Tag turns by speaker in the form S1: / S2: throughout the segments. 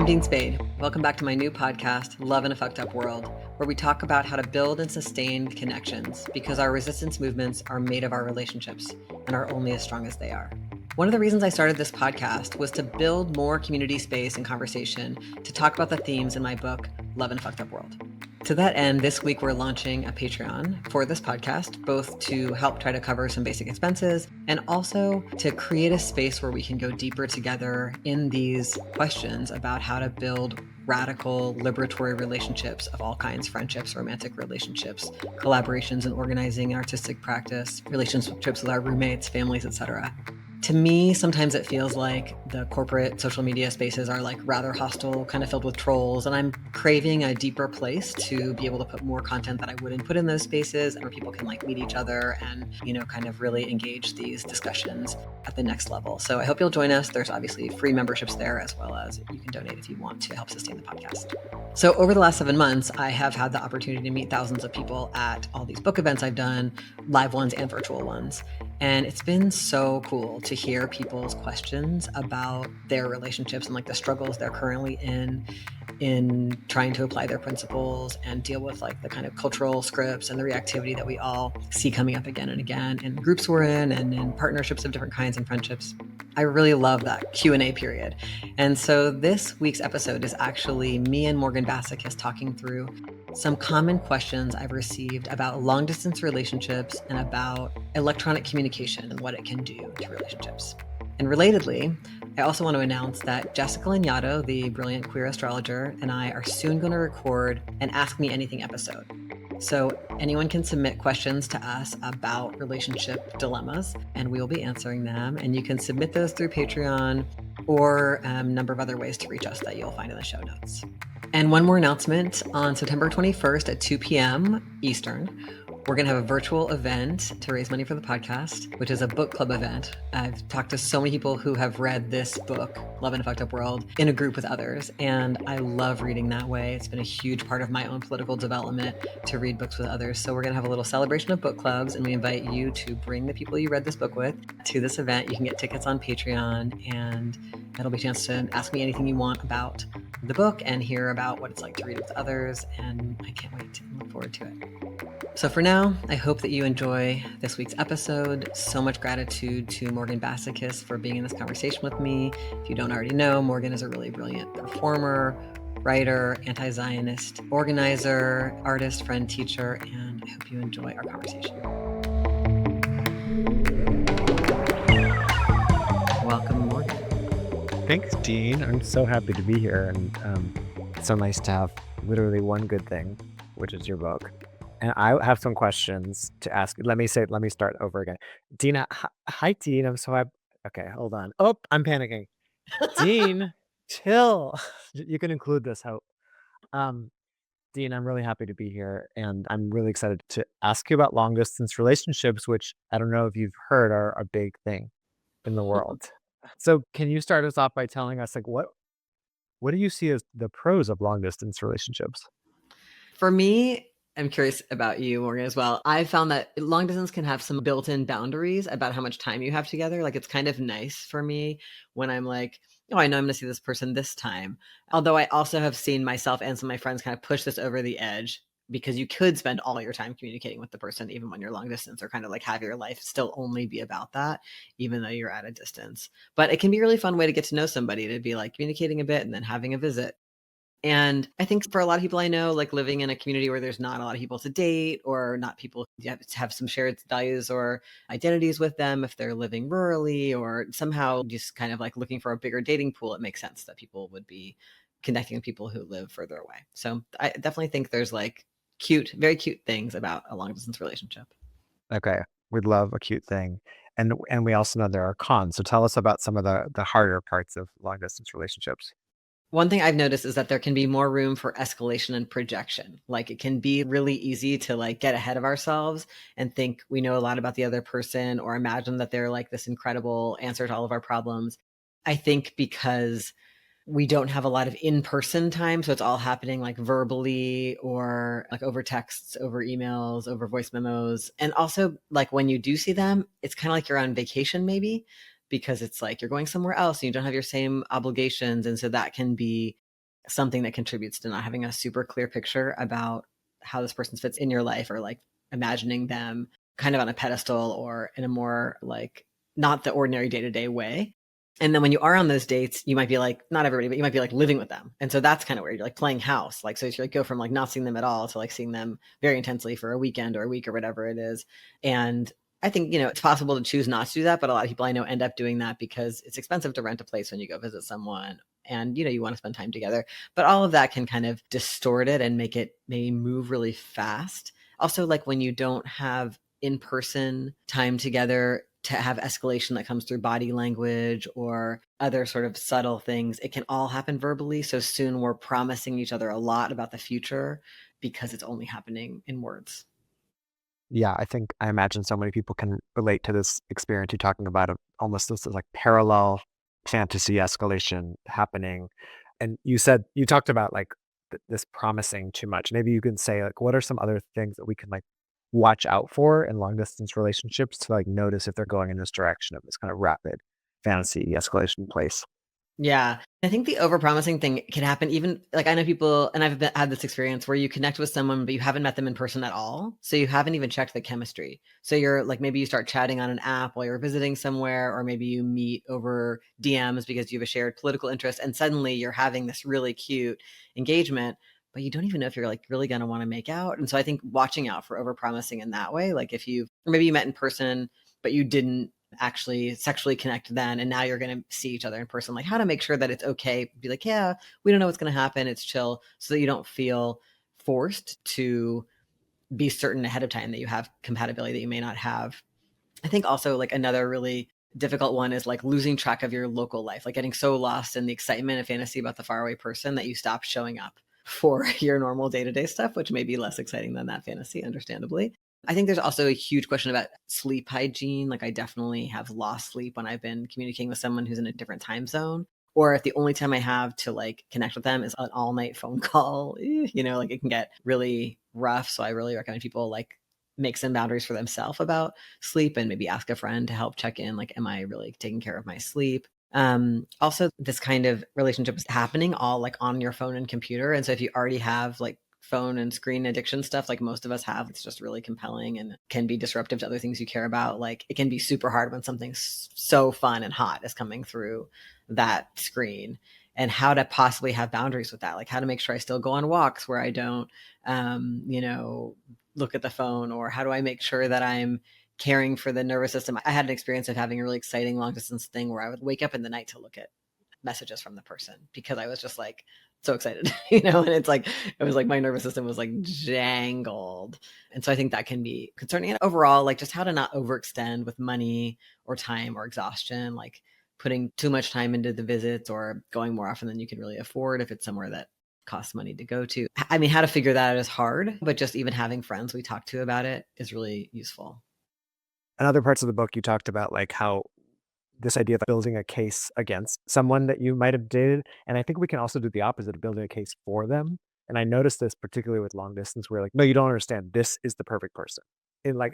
S1: I'm Dean Spade. Welcome back to my new podcast, Love in a Fucked Up World, where we talk about how to build and sustain connections because our resistance movements are made of our relationships and are only as strong as they are. One of the reasons I started this podcast was to build more community space and conversation to talk about the themes in my book, Love in a Fucked Up World. To that end, this week we're launching a Patreon for this podcast, both to help try to cover some basic expenses and also to create a space where we can go deeper together in these questions about how to build radical liberatory relationships of all kinds, friendships, romantic relationships, collaborations in organizing, artistic practice, relationships with our roommates, families, etc. To me, sometimes it feels like the corporate social media spaces are like rather hostile, kind of filled with trolls, and I'm craving a deeper place to be able to put more content that I wouldn't put in those spaces and where people can like meet each other and, kind of really engage these discussions at the next level. So I hope you'll join us. There's obviously free memberships there, as well as you can donate if you want to help sustain the podcast. So over the last 7 months, I have had the opportunity to meet thousands of people at all these book events I've done, live ones and virtual ones. And it's been so cool to hear people's questions about their relationships and like the struggles they're currently in trying to apply their principles and deal with like the kind of cultural scripts and the reactivity that we all see coming up again and again in groups we're in and in partnerships of different kinds and friendships. I really love that Q&A period. And so this week's episode is actually me and Morgan Bassichis talking through some common questions I've received about long distance relationships and about electronic communication and what it can do to relationships. And relatedly, I also want to announce that Jessica Lanyadoo, the brilliant queer astrologer, and I are soon going to record an Ask Me Anything episode. So anyone can submit questions to us about relationship dilemmas, and we will be answering them. And you can submit those through Patreon or a number of other ways to reach us that you'll find in the show notes. And one more announcement, on September 21st at 2 p.m. Eastern, we're going to have a virtual event to raise money for the podcast, which is a book club event. I've talked to so many people who have read this book, Love in a Fucked Up World, in a group with others. And I love reading that way. It's been a huge part of my own political development to read books with others. So we're going to have a little celebration of book clubs, and we invite you to bring the people you read this book with to this event. You can get tickets on Patreon, and that'll be a chance to ask me anything you want about the book and hear about what it's like to read it with others. And I can't wait to look forward to it. So for now, I hope that you enjoy this week's episode. So much gratitude to Morgan Bassichis for being in this conversation with me. If you don't already know, Morgan is a really brilliant performer, writer, anti-Zionist organizer, artist, friend, teacher, and I hope you enjoy our conversation. Welcome, Morgan.
S2: Thanks, Dean. I'm so happy to be here, and it's so nice to have literally one good thing, which is your book. And I have some questions to ask. Let me start over again. Dina, hi, Dean. I'm so happy. Okay, hold on. Oh, I'm panicking. Dean, chill. You can include this. Hope. Dean, I'm really happy to be here, and I'm really excited to ask you about long distance relationships, which I don't know if you've heard are a big thing in the world. So, can you start us off by telling us, like, what do you see as the pros of long distance relationships?
S1: For me, I'm curious about you, Morgan, as well. I found that long distance can have some built-in boundaries about how much time you have together. Like, it's kind of nice for me when I'm like, oh, I know I'm going to see this person this time. Although I also have seen myself and some of my friends kind of push this over the edge, because you could spend all your time communicating with the person, even when you're long distance, or kind of like have your life still only be about that, even though you're at a distance. But it can be a really fun way to get to know somebody, to be like communicating a bit and then having a visit. And I think for a lot of people I know, like living in a community where there's not a lot of people to date, or not people who have some shared values or identities with them, if they're living rurally or somehow just kind of like looking for a bigger dating pool, it makes sense that people would be connecting with people who live further away. So I definitely think there's like very cute things about a long distance relationship.
S2: Okay, we'd love a cute thing, and we also know there are cons. So, tell us about some of the harder parts of long distance relationships.
S1: One thing I've noticed is that there can be more room for escalation and projection. Like, it can be really easy to like get ahead of ourselves and think we know a lot about the other person, or imagine that they're like this incredible answer to all of our problems. I think because we don't have a lot of in-person time, so it's all happening like verbally or like over texts, over emails, over voice memos. And also, like, when you do see them, it's kind of like you're on vacation maybe, because it's like you're going somewhere else and you don't have your same obligations. And so that can be something that contributes to not having a super clear picture about how this person fits in your life, or like imagining them kind of on a pedestal or in a more like not the ordinary day-to-day way. And then when you are on those dates, you might be like, not everybody, but you might be like living with them. And so that's kind of weird. You're like playing house. Like, so you like go from like not seeing them at all to like seeing them very intensely for a weekend or a week or whatever it is. And I think, it's possible to choose not to do that, but a lot of people I know end up doing that because it's expensive to rent a place when you go visit someone, and, you want to spend time together. But all of that can kind of distort it and make it maybe move really fast. Also, like when you don't have in-person time together, to have escalation that comes through body language or other sort of subtle things, it can all happen verbally. So soon we're promising each other a lot about the future because it's only happening in words.
S2: Yeah, I imagine so many people can relate to this experience you're talking about of almost this like parallel fantasy escalation happening. And you talked about like this promising too much. Maybe you can say like, what are some other things that we can like watch out for in long distance relationships to like notice if they're going in this direction of this kind of rapid fantasy escalation place?
S1: Yeah. I think the overpromising thing can happen even like I know people, and had this experience where you connect with someone, but you haven't met them in person at all. So you haven't even checked the chemistry. So you're like, maybe you start chatting on an app while you're visiting somewhere, or maybe you meet over DMs because you have a shared political interest. And suddenly you're having this really cute engagement, but you don't even know if you're like really going to want to make out. And so I think watching out for overpromising in that way, like or maybe you met in person, but you didn't actually sexually connect then, and now you're going to see each other in person, like how to make sure that it's okay, be like, yeah, we don't know what's going to happen, it's chill, so that you don't feel forced to be certain ahead of time that you have compatibility that you may not have. I think also like another really difficult one is like losing track of your local life, like getting so lost in the excitement and fantasy about the faraway person that you stop showing up for your normal day-to-day stuff, which may be less exciting than that fantasy, understandably. I think there's also a huge question about sleep hygiene. Like I definitely have lost sleep when I've been communicating with someone who's in a different time zone, or if the only time I have to like connect with them is an all night phone call, like it can get really rough. So I really recommend people like make some boundaries for themselves about sleep, and maybe ask a friend to help check in, like, am I really taking care of my sleep? Also, this kind of relationship is happening all like on your phone and computer. And so if you already have like phone and screen addiction stuff like most of us have, it's just really compelling and can be disruptive to other things you care about. Like it can be super hard when something so fun and hot is coming through that screen, and how to possibly have boundaries with that, like how to make sure I still go on walks where I don't look at the phone, or how do I make sure that I'm caring for the nervous system. I had an experience of having a really exciting long distance thing where I would wake up in the night to look at messages from the person because I was just like so excited, and it's like, it was like my nervous system was like jangled. And so I think that can be concerning. And overall, like just how to not overextend with money or time or exhaustion, like putting too much time into the visits or going more often than you can really afford if it's somewhere that costs money to go to. I mean, how to figure that out is hard, but just even having friends we talk to about it is really useful.
S2: And other parts of the book, you talked about like how this idea of building a case against someone that you might have dated. And I think we can also do the opposite of building a case for them. And I noticed this particularly with long distance where like, no, you don't understand. This is the perfect person. And like,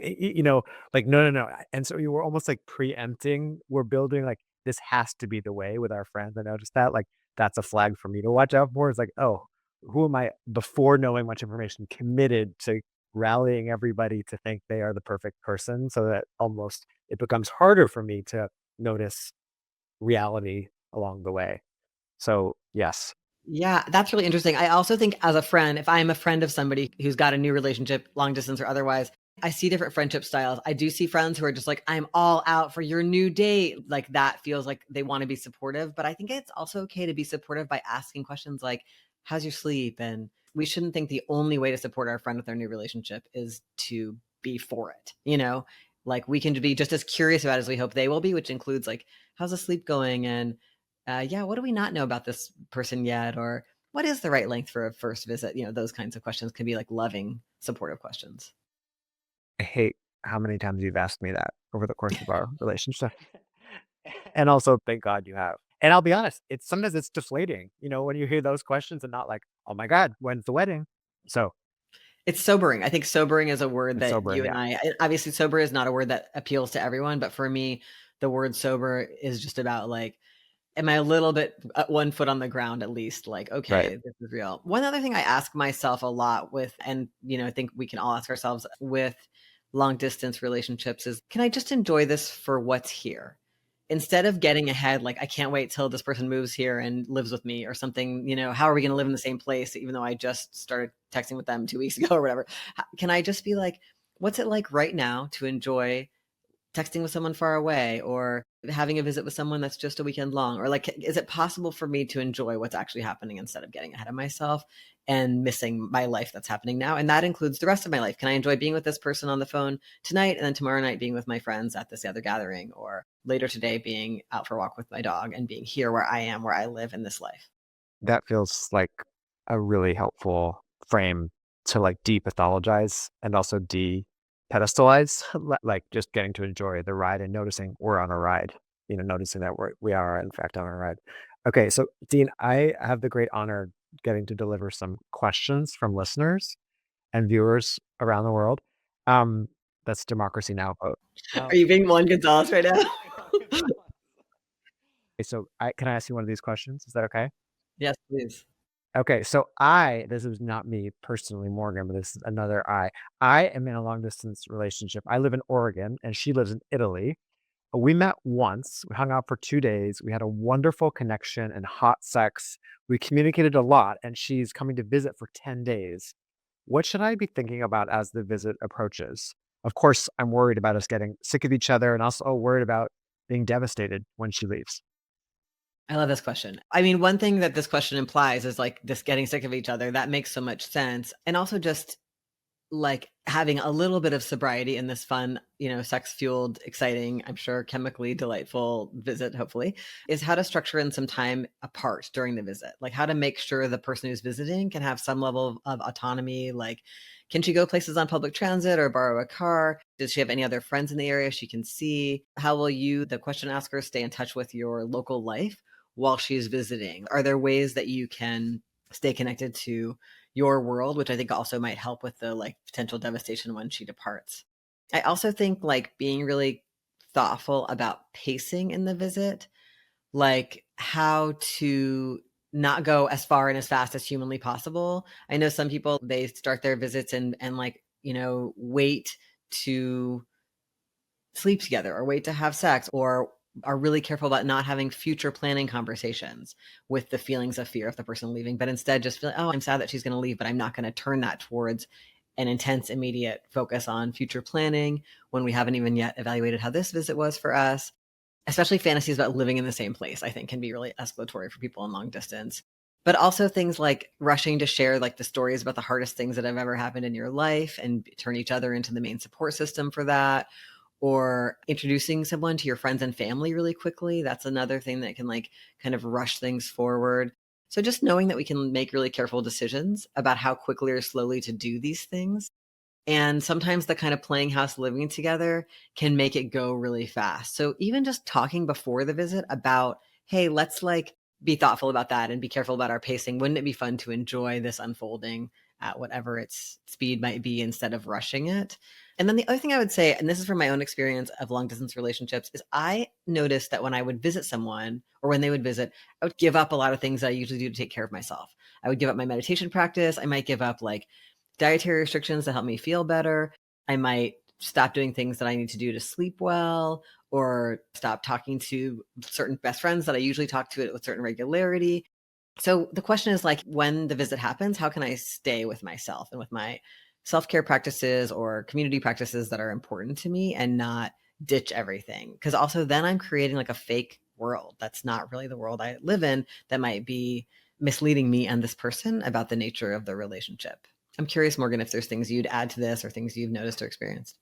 S2: like, no, no, no. And so you were almost like preempting, we're building like, this has to be the way with our friends. I noticed that like, that's a flag for me to watch out for. It's like, oh, who am I before knowing much information committed to rallying everybody to think they are the perfect person so that almost it becomes harder for me to notice reality along the way. So, yes.
S1: Yeah, that's really interesting. I also think as a friend, if I'm a friend of somebody who's got a new relationship, long distance or otherwise, I see different friendship styles. I do see friends who are just like, I'm all out for your new date. Like that feels like they want to be supportive. But I think it's also okay to be supportive by asking questions like, how's your sleep? And we shouldn't think the only way to support our friend with their new relationship is to be for it. Like we can be just as curious about it as we hope they will be, which includes like, how's the sleep going? And yeah, what do we not know about this person yet? Or what is the right length for a first visit? Those kinds of questions can be like loving, supportive questions.
S2: I hate how many times you've asked me that over the course of our relationship. And also, thank God you have. And I'll be honest, sometimes it's deflating, when you hear those questions and not like, oh my God, when's the wedding? So
S1: It's sobering. I think sobering is a word
S2: it's
S1: that
S2: sobering.
S1: you and
S2: Yeah.
S1: obviously sober is not a word that appeals to everyone, but for me, the word sober is just about like am I a little bit at one foot on the ground at least, like,
S2: Right.
S1: okay, this is real. One other thing I ask myself a lot with, and I think we can all ask ourselves with long distance relationships is, can I just enjoy this for what's here? Instead of getting ahead, like, I can't wait till this person moves here and lives with me or something, how are we going to live in the same place, even though I just started texting with them 2 weeks ago or whatever? Can I just be like, what's it like right now to enjoy texting with someone far away or having a visit with someone that's just a weekend long? Or like, is it possible for me to enjoy what's actually happening instead of getting ahead of myself and missing my life that's happening now? And that includes the rest of my life. Can I enjoy being with this person on the phone tonight and then tomorrow night being with my friends at this other gathering, or later today being out for a walk with my dog and being here where I am, where I live in this life?
S2: That feels like a really helpful frame to like de-pathologize and also de-pedestalize, like just getting to enjoy the ride and noticing we're on a ride, noticing that we are in fact on a ride. Okay, so Dean, I have the great honor getting to deliver some questions from listeners and viewers around the world. Um, that's Democracy Now! Vote.
S1: Are you being Juan Gonzalez right now?
S2: Okay, so can I ask you one of these questions? Is that okay?
S1: Yes, please.
S2: Okay, so this is not me personally, Morgan, but this is another I. I am in a long distance relationship. I live in Oregon and she lives in Italy. We met once, we hung out for 2 days. We had a wonderful connection and hot sex. We communicated a lot, and she's coming to visit for 10 days. What should I be thinking about as the visit approaches? Of course, I'm worried about us getting sick of each other and also worried about being devastated when she leaves.
S1: I love this question. I mean, one thing that this question implies is like this getting sick of each other. That makes so much sense. And also just like having a little bit of sobriety in this fun, sex fueled, exciting, I'm sure chemically delightful visit, hopefully, is how to structure in some time apart during the visit. Like how to make sure the person who's visiting can have some level of autonomy. Like, can she go places on public transit or borrow a car? Does she have any other friends in the area she can see? How will you, the question asker, stay in touch with your local life while she's visiting? Are there ways that you can stay connected to your world, which I think also might help with the like potential devastation when she departs? I also think like being really thoughtful about pacing in the visit, like how to not go as far and as fast as humanly possible. I know some people, they start their visits and like, wait to sleep together or wait to have sex, or are really careful about not having future planning conversations with the feelings of fear of the person leaving, but instead just feel, oh, I'm sad that she's going to leave, but I'm not going to turn that towards an intense, immediate focus on future planning when we haven't even yet evaluated how this visit was for us. Especially fantasies about living in the same place, I think can be really escalatory for people in long distance. But also things like rushing to share like the stories about the hardest things that have ever happened in your life and turn each other into the main support system for that, or introducing someone to your friends and family really quickly. That's another thing that can like kind of rush things forward. So just knowing that we can make really careful decisions about how quickly or slowly to do these things. And sometimes the kind of playing house living together can make it go really fast. So even just talking before the visit about, hey, let's like be thoughtful about that and be careful about our pacing. Wouldn't it be fun to enjoy this unfolding at whatever its speed might be instead of rushing it? And then the other thing I would say, and this is from my own experience of long distance relationships, is I noticed that when I would visit someone or when they would visit, I would give up a lot of things that I usually do to take care of myself. I would give up my meditation practice. I might give up like dietary restrictions to help me feel better. I might stop doing things that I need to do to sleep well, or stop talking to certain best friends that I usually talk to with certain regularity. So the question is like, when the visit happens, how can I stay with myself and with my self-care practices or community practices that are important to me and not ditch everything? Because also then I'm creating like a fake world that's not really the world I live in, that might be misleading me and this person about the nature of the relationship. I'm curious, Morgan, if there's things you'd add to this or things you've noticed or experienced.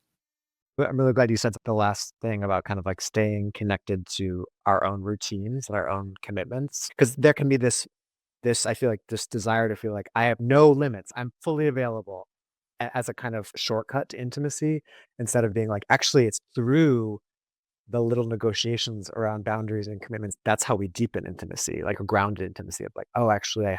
S2: But I'm really glad you said the last thing about kind of like staying connected to our own routines and our own commitments. Because there can be this, I feel like this desire to feel like I have no limits. I'm fully available as a kind of shortcut to intimacy instead of being like, actually, it's through the little negotiations around boundaries and commitments. That's how we deepen intimacy, like a grounded intimacy of like, oh, actually, I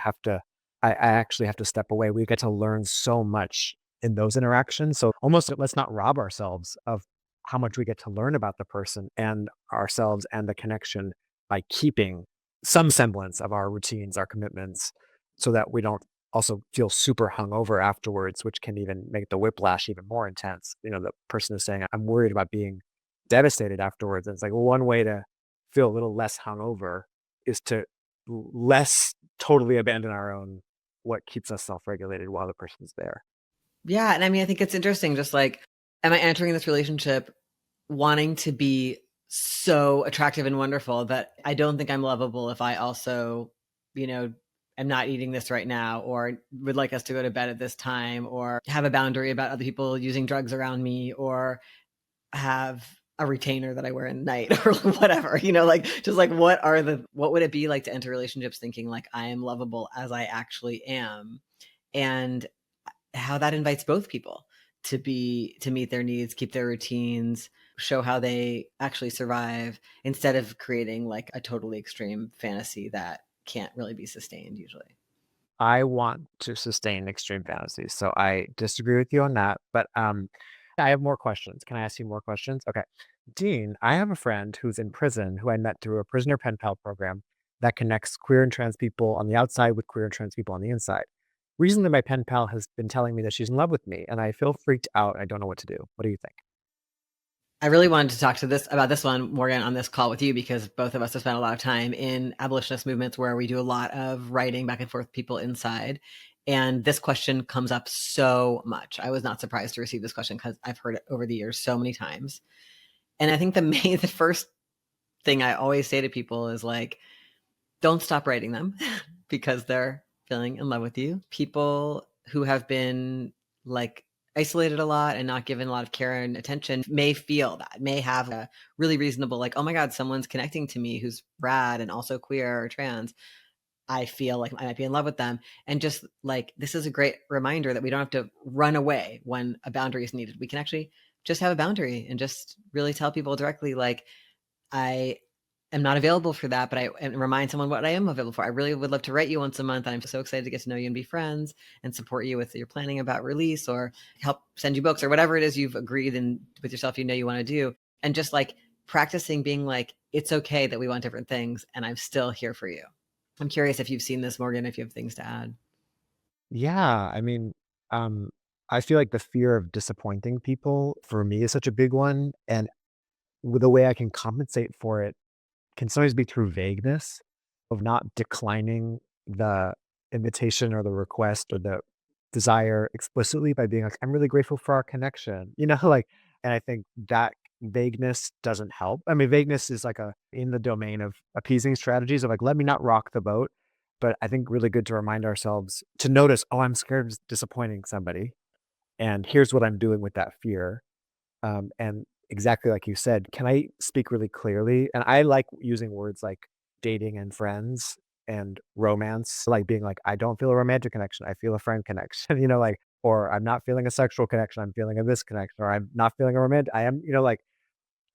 S2: actually have to step away. We get to learn so much in those interactions. So almost let's not rob ourselves of how much we get to learn about the person and ourselves and the connection by keeping some semblance of our routines, our commitments, so that we don't also feel super hungover afterwards, which can even make the whiplash even more intense. The person is saying, I'm worried about being devastated afterwards. And it's like, well, one way to feel a little less hungover is to less totally abandon our own what keeps us self-regulated while the person's there.
S1: Yeah. And I mean, I think it's interesting, just like, am I entering this relationship wanting to be so attractive and wonderful that I don't think I'm lovable if I also, am not eating this right now, or would like us to go to bed at this time, or have a boundary about other people using drugs around me, or have a retainer that I wear at night or whatever, like, just like, what would it be like to enter relationships thinking like I am lovable as I actually am? And how that invites both people to meet their needs, keep their routines, show how they actually survive, instead of creating like a totally extreme fantasy that can't really be sustained usually.
S2: I want to sustain extreme fantasies, so I disagree with you on that, but, I have more questions. Can I ask you more questions? Okay. Dean, I have a friend who's in prison who I met through a prisoner pen pal program that connects queer and trans people on the outside with queer and trans people on the inside. Recently, my pen pal has been telling me that she's in love with me, and I feel freaked out. I don't know what to do. What do you think?
S1: I really wanted to talk to this about this one, Morgan, on this call with you, because both of us have spent a lot of time in abolitionist movements where we do a lot of writing back and forth with people inside. And this question comes up so much. I was not surprised to receive this question because I've heard it over the years so many times. And I think the first thing I always say to people is like, don't stop writing them because they're feeling in love with you. People who have been like isolated a lot and not given a lot of care and attention may feel that, may have a really reasonable, like, oh my God, someone's connecting to me who's rad and also queer or trans. I feel like I might be in love with them. And just like, this is a great reminder that we don't have to run away when a boundary is needed. We can actually just have a boundary and just really tell people directly, like, I am not available for that, but and remind someone what I am available for. I really would love to write you once a month. And I'm so excited to get to know you and be friends and support you with your planning about release, or help send you books, or whatever it is you've agreed and with yourself, you want to do. And just like practicing being like, it's okay that we want different things and I'm still here for you. I'm curious if you've seen this, Morgan, if you have things to add.
S2: Yeah, I mean, um, I feel like the fear of disappointing people for me is such a big one, and the way I can compensate for it can sometimes be through vagueness of not declining the invitation or the request or the desire explicitly by being like, I'm really grateful for our connection, like, and I think that vagueness doesn't help. I mean, vagueness is like in the domain of appeasing strategies of like, let me not rock the boat. But I think really good to remind ourselves to notice, oh, I'm scared of disappointing somebody. And here's what I'm doing with that fear. And exactly like you said, can I speak really clearly? And I like using words like dating and friends and romance, like being like, I don't feel a romantic connection. I feel a friend connection, like, or I'm not feeling a sexual connection. I'm feeling a this connection, or I'm not feeling a romantic. I am, like,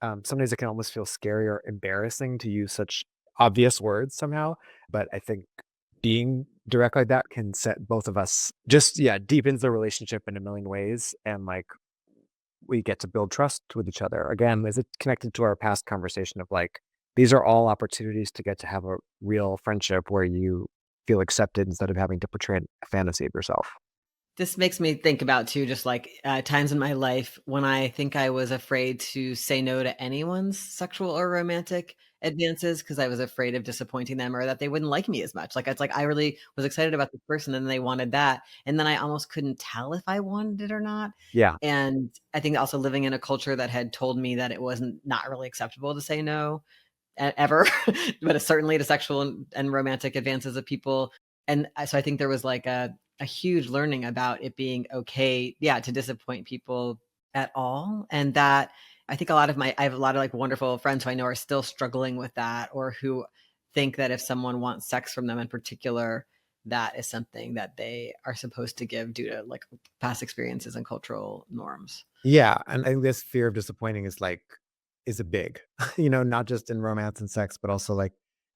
S2: sometimes it can almost feel scary or embarrassing to use such obvious words somehow. But I think being direct like that can set both of us just, yeah, deepens the relationship in a million ways. And like, we get to build trust with each other. Again, is it connected to our past conversation of like, these are all opportunities to get to have a real friendship where you feel accepted instead of having to portray a fantasy of yourself.
S1: This makes me think about too, just like times in my life when I think I was afraid to say no to anyone's sexual or romantic advances because I was afraid of disappointing them, or that they wouldn't like me as much. Like, it's like I really was excited about this person and they wanted that, and then I almost couldn't tell if I wanted it or not.
S2: Yeah.
S1: And I think also living in a culture that had told me that it wasn't not really acceptable to say no ever, but certainly to sexual and romantic advances of people. And so I think there was like a huge learning about it being okay, yeah, to disappoint people at all. And that I think I have a lot of like wonderful friends who I know are still struggling with that, or who think that if someone wants sex from them in particular, that is something that they are supposed to give due to like past experiences and cultural norms.
S2: Yeah. And I think this fear of disappointing is a big, not just in romance and sex, but also like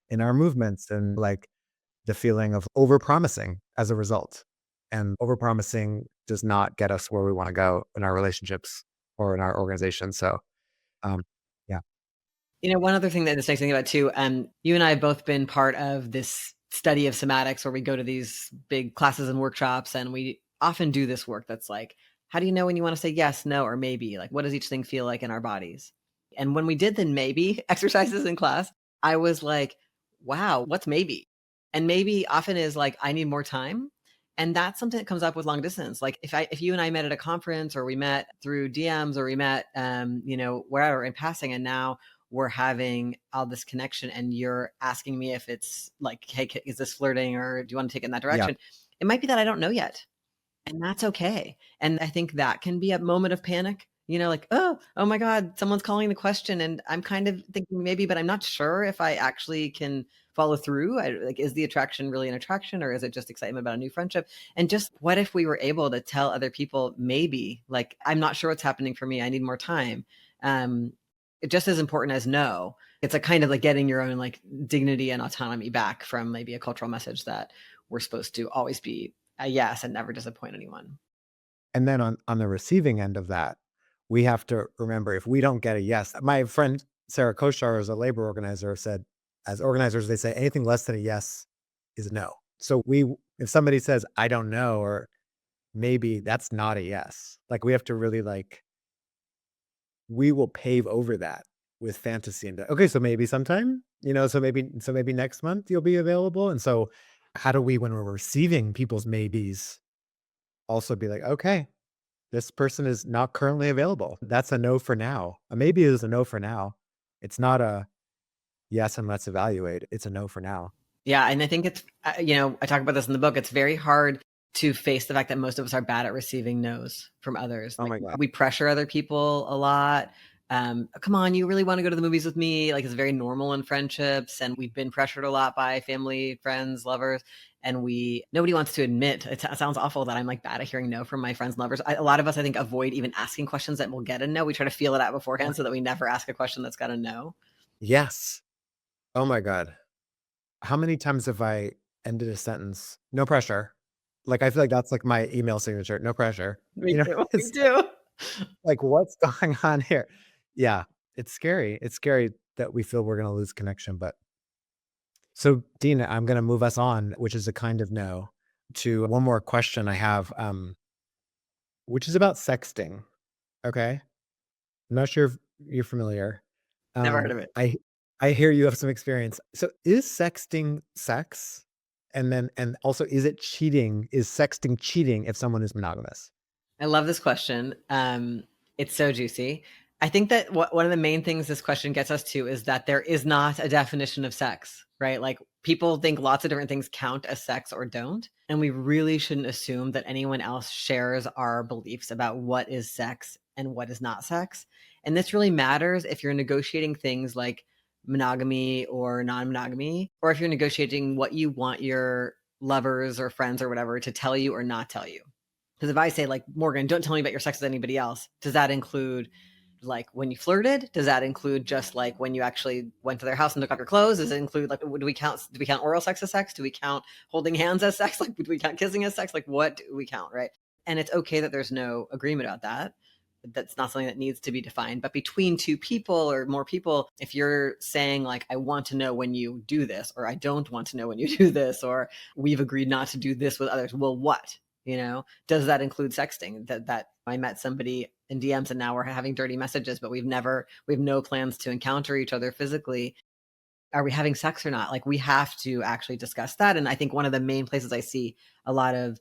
S2: in our movements and like the feeling of overpromising as a result. And overpromising does not get us where we want to go in our relationships or in our organization. So, um, yeah.
S1: One other thing that this makes me think about too, you and I have both been part of this study of somatics where we go to these big classes and workshops, and we often do this work that's like, how do you know when you want to say yes, no, or maybe? Like, what does each thing feel like in our bodies? And when we did the maybe exercises in class, I was like, wow, what's maybe? And maybe often is like, I need more time. And that's something that comes up with long distance. Like if you and I met at a conference, or we met through DMs, or we met, wherever in passing, and now we're having all this connection, and you're asking me if it's like, hey, is this flirting, or do you want to take it in that
S2: Yeah.
S1: direction? It might be that I don't know yet. And that's okay. And I think that can be a moment of panic, like, oh my God, someone's calling the question. And I'm kind of thinking maybe, but I'm not sure if I actually can follow through. Like, is the attraction really an attraction, or is it just excitement about a new friendship? And just what if we were able to tell other people, maybe, like, I'm not sure what's happening for me. I need more time. Just as important as no. It's a kind of like getting your own like dignity and autonomy back from maybe a cultural message that we're supposed to always be a yes and never disappoint anyone.
S2: And then on the receiving end of that, we have to remember if we don't get a yes. My friend Sarah Koshar is a labor organizer, said, as organizers, they say anything less than a yes is a no. So if somebody says, I don't know, or maybe, that's not a yes. Like, we have to really we will pave over that with fantasy and okay, so maybe sometime, so maybe next month you'll be available. And so how do we, when we're receiving people's maybes, also be like, okay, this person is not currently available. That's a no for now. A maybe is a no for now. It's not a yes and let's evaluate. It's a no for now.
S1: Yeah, and I think it's, I talk about this in the book. It's very hard to face the fact that most of us are bad at receiving no's from others.
S2: Oh
S1: Like,
S2: my God.
S1: we pressure other people a lot. Come on, you really want to go to the movies with me? Like, it's very normal in friendships, and we've been pressured a lot by family, friends, lovers, and nobody wants to admit. It sounds awful that I'm like bad at hearing no from my friends and lovers. A lot of us, I think, avoid even asking questions that will get a no. We try to feel it out beforehand so that we never ask a question that's got a no.
S2: Yes. Oh my God. How many times have I ended a sentence? No pressure. Like, I feel like that's like my email signature. No pressure.
S1: Me too. Me
S2: It's
S1: too.
S2: like, what's going on here? Yeah. It's scary. It's scary that we feel we're going to lose connection. But so, Dina, I'm going to move us on, which is a kind of no, to one more question I have, which is about sexting. Okay. I'm not sure if you're familiar.
S1: Never heard of it.
S2: I hear you have some experience. So is sexting sex? And also, is it cheating? Is sexting cheating if someone is monogamous?
S1: I love this question. It's so juicy. I think that one of the main things this question gets us to is that there is not a definition of sex, right? Like, people think lots of different things count as sex or don't. And we really shouldn't assume that anyone else shares our beliefs about what is sex and what is not sex. And this really matters if you're negotiating things like monogamy or non-monogamy, or if you're negotiating what you want your lovers or friends or whatever to tell you or not tell you. Because if I say, like, Morgan, don't tell me about your sex with anybody else, does that include like when you flirted? Does that include just like when you actually went to their house and took off your clothes? Does it include, like, do we count oral sex as sex? Do we count holding hands as sex? Like, do we count kissing as sex? Like, what do we count, right? And it's okay that there's no agreement about that. That's not something that needs to be defined. But between two people or more people, if you're saying, like, I want to know when you do this, or I don't want to know when you do this, or we've agreed not to do this with others, well, what? Does that include sexting? That I met somebody in DMs and now we're having dirty messages, but we have no plans to encounter each other physically. Are we having sex or not? Like, we have to actually discuss that. And I think one of the main places I see a lot of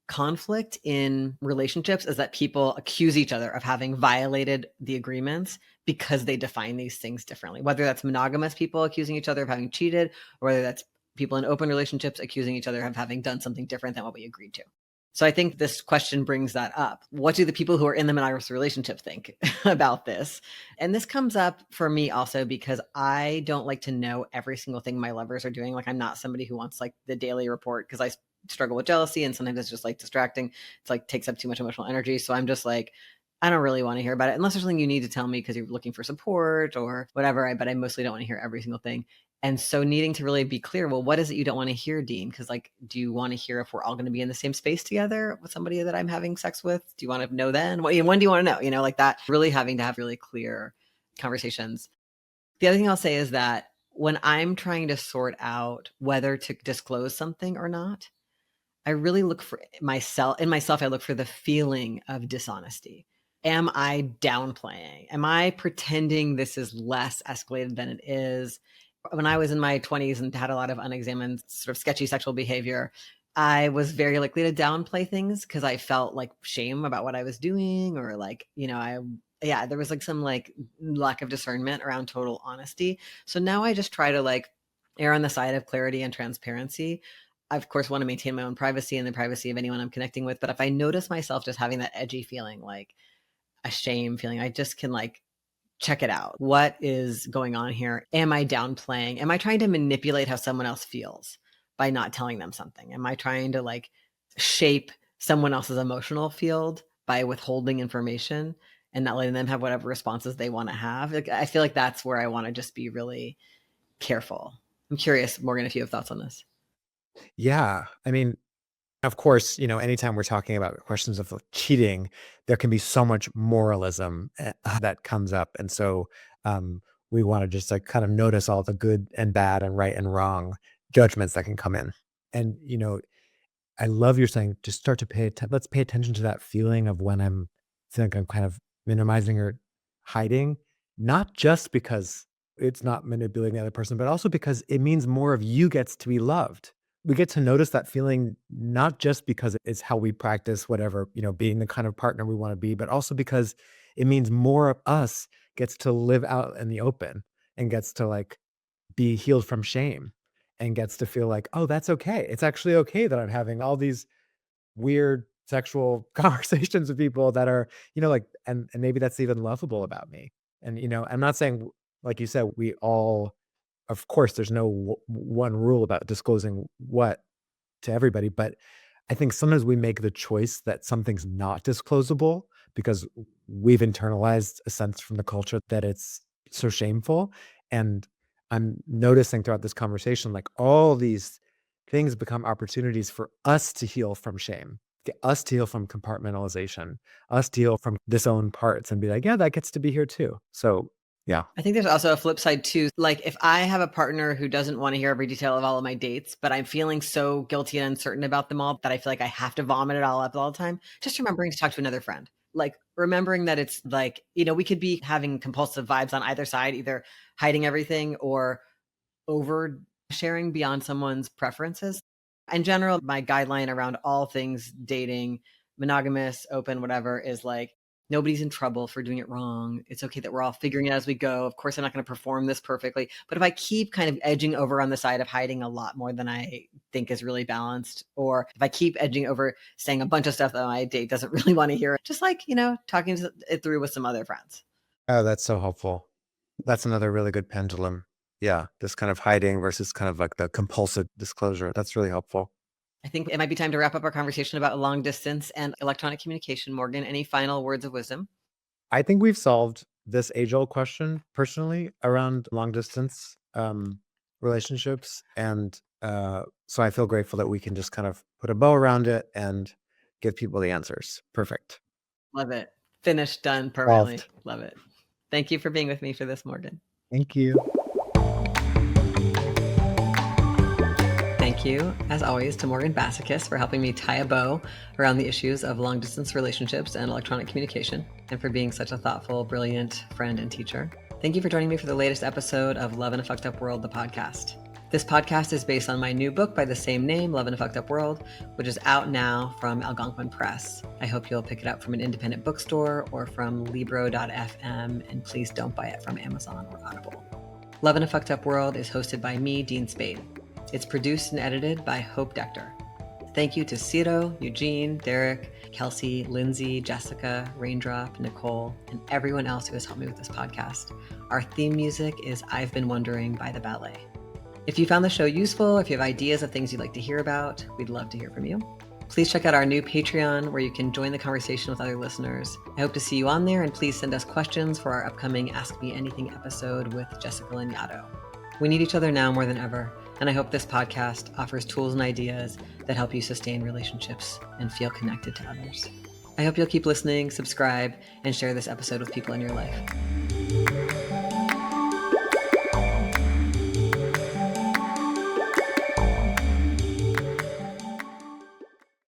S1: conflict in relationships is that people accuse each other of having violated the agreements because they define these things differently, whether that's monogamous people accusing each other of having cheated, or whether that's people in open relationships accusing each other of having done something different than what we agreed to. So I think this question brings that up. What do the people who are in the monogamous relationship think about this? And this comes up for me also because I don't like to know every single thing my lovers are doing. Like, I'm not somebody who wants like the daily report, because I struggle with jealousy and sometimes it's just like distracting. It's like takes up too much emotional energy. So I'm just like, I don't really want to hear about it unless there's something you need to tell me because you're looking for support or whatever. But I mostly don't want to hear every single thing. And so needing to really be clear, well, what is it you don't want to hear, Dean? Because, like, do you want to hear if we're all going to be in the same space together with somebody that I'm having sex with? Do you want to know then? When do you want to know? Like that, really having to have really clear conversations. The other thing I'll say is that when I'm trying to sort out whether to disclose something or not, I really look for myself. In myself, I look for the feeling of dishonesty. Am I downplaying? Am I pretending this is less escalated than it is? When I was in my 20s and had a lot of unexamined sort of sketchy sexual behavior, I was very likely to downplay things because I felt like shame about what I was doing, or like, there was like some like lack of discernment around total honesty. So now I just try to like err on the side of clarity and transparency. I, of course, want to maintain my own privacy and the privacy of anyone I'm connecting with. But if I notice myself just having that edgy feeling, like a shame feeling, I just can like check it out. What is going on here? Am I downplaying? Am I trying to manipulate how someone else feels by not telling them something? Am I trying to like shape someone else's emotional field by withholding information and not letting them have whatever responses they want to have? Like, I feel like that's where I want to just be really careful. I'm curious, Morgan, if you have thoughts on this.
S2: Yeah. I mean, of course, anytime we're talking about questions of like, cheating, there can be so much moralism that comes up. And so we want to just like kind of notice all the good and bad and right and wrong judgments that can come in. And, I love you're saying just start to let's pay attention to that feeling of when I'm feeling like I'm kind of minimizing or hiding, not just because it's not manipulating the other person, but also because it means more of you gets to be loved. We get to notice that feeling not just because it's how we practice whatever, being the kind of partner we want to be, but also because it means more of us gets to live out in the open and gets to like be healed from shame and gets to feel like, "Oh, that's okay. It's actually okay that I'm having all these weird sexual conversations with people that are, like and maybe that's even lovable about me." And, I'm not saying, like you said, we all of course, there's no one rule about disclosing what to everybody, but I think sometimes we make the choice that something's not disclosable because we've internalized a sense from the culture that it's so shameful. And I'm noticing throughout this conversation, like all these things become opportunities for us to heal from shame, get us to heal from compartmentalization, us to heal from disowned parts and be like, yeah, that gets to be here too. So yeah.
S1: I think there's also a flip side too. Like if I have a partner who doesn't want to hear every detail of all of my dates, but I'm feeling so guilty and uncertain about them all that I feel like I have to vomit it all up all the time, just remembering to talk to another friend. Like remembering that it's like, we could be having compulsive vibes on either side, either hiding everything or over sharing beyond someone's preferences. In general, my guideline around all things dating, monogamous, open, whatever, is like nobody's in trouble for doing it wrong. It's okay that we're all figuring it as we go. Of course, I'm not going to perform this perfectly. But if I keep kind of edging over on the side of hiding a lot more than I think is really balanced, or if I keep edging over saying a bunch of stuff that my date doesn't really want to hear, just like, talking it through with some other friends.
S2: Oh, that's so helpful. That's another really good pendulum. Yeah, this kind of hiding versus kind of like the compulsive disclosure. That's really helpful.
S1: I think it might be time to wrap up our conversation about long distance and electronic communication. Morgan, any final words of wisdom?
S2: I think we've solved this age-old question personally around long distance relationships. And so I feel grateful that we can just kind of put a bow around it and give people the answers. Perfect.
S1: Love it. Finished, done, permanently.
S2: Solved.
S1: Love it. Thank you for being with me for this, Morgan.
S2: Thank you.
S1: Thank you, as always, to Morgan Bassichis for helping me tie a bow around the issues of long distance relationships and electronic communication, and for being such a thoughtful, brilliant friend and teacher. Thank you for joining me for the latest episode of Love in a Fucked Up World, the podcast. This podcast is based on my new book by the same name, Love in a Fucked Up World, which is out now from Algonquin Press. I hope you'll pick it up from an independent bookstore or from Libro.fm, and please don't buy it from Amazon or Audible. Love in a Fucked Up World is hosted by me, Dean Spade. It's produced and edited by Hope Dector. Thank you to Ciro, Eugene, Derek, Kelsey, Lindsay, Jessica, Raindrop, Nicole, and everyone else who has helped me with this podcast. Our theme music is I've Been Wondering by The Ballet. If you found the show useful, if you have ideas of things you'd like to hear about, we'd love to hear from you. Please check out our new Patreon where you can join the conversation with other listeners. I hope to see you on there, and please send us questions for our upcoming Ask Me Anything episode with Jessica Lanyadoo. We need each other now more than ever, and I hope this podcast offers tools and ideas that help you sustain relationships and feel connected to others. I hope you'll keep listening, subscribe, and share this episode with people in your life.